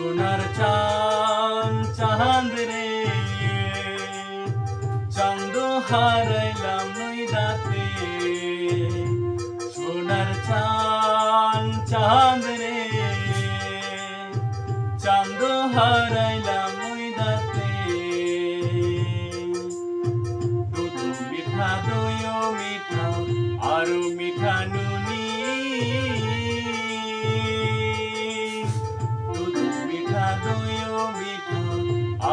সোনার চাঁদ চাঁদ রে, চাঁদ হারাইলাম নইদাতে। সোনার চাঁদ চাঁদ রে, চাঁদ হারাইলাম নইদাতে। দুধ মিঠা দইও মিঠা আরো মিঠা নুনি, দুধ মিঠা দইও মিঠা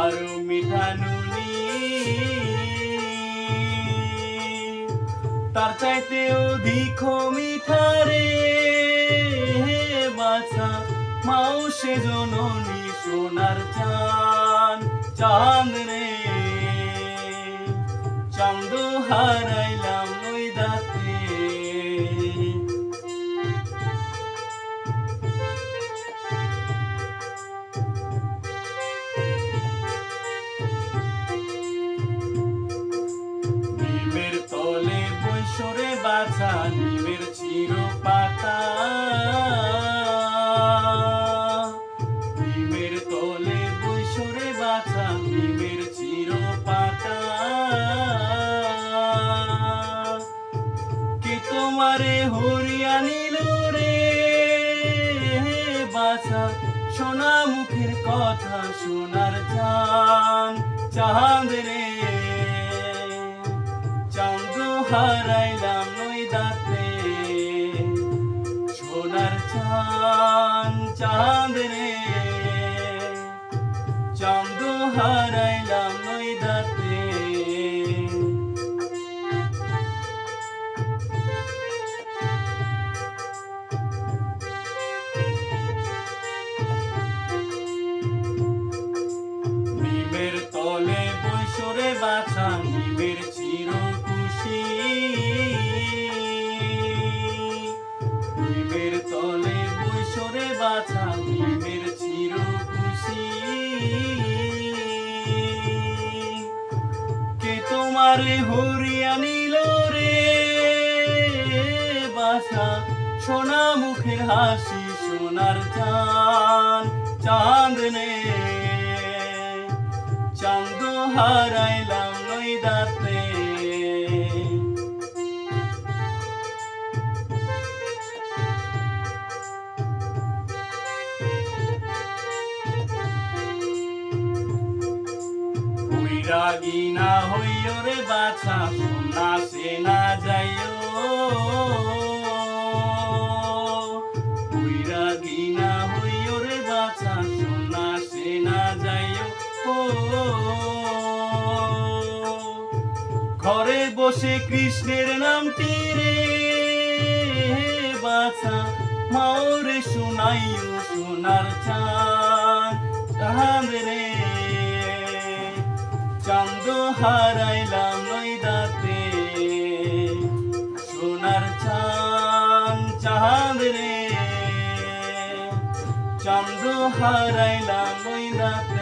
আরো মিঠা নুনি। তার চাইতে অধিক মিঠা রে বাছা মাও সে জননী। সোনার চাঁদ চাঁদ রে, চাঁদ হারাইলাম নইদাতে। নিমের তলে বৈশরে বাছা নিমের চির পাতা, নিমের তলে বৈশরে বাছা নিমের চির পাতা। কে তোমারে হরিয়া নিল রে বাছা সোনা মুখের কথা। সোনার চাঁদ চাঁদ রে, চাঁদ হারাইলাম নইদাতে। সোনার চাঁদ চাঁদ রে, চাঁদ হারাইলাম নইদাতে। নিমের তলে বৈশরে বাছা নিমের চির খুশি, নিমের তলে বৈশরে বাছা নিমের চির খুশি। কে তোমারে হরিয়া নিল রে বাছা সোনা মুখের হাসি। সোনার চাঁদ চাঁদ রে, চাঁদ হারাইলাম নইদাতে। বৈরাগী না হইও রে বাছা সন্ন্যাসে না যাইও, বৈরাগী না হইও রে বাছা সন্ন্যাসে না যাইও। ঘরে বসে কৃষ্ণের নামটি রে বাছা মাওরে শোনাইও। সোনার চাঁদ চাঁদ রে, চাঁদ হারাইলাম নইদাতে। সোনার চাঁদ চাঁদ রে, চাঁদ হারাইলাম নইদাতে।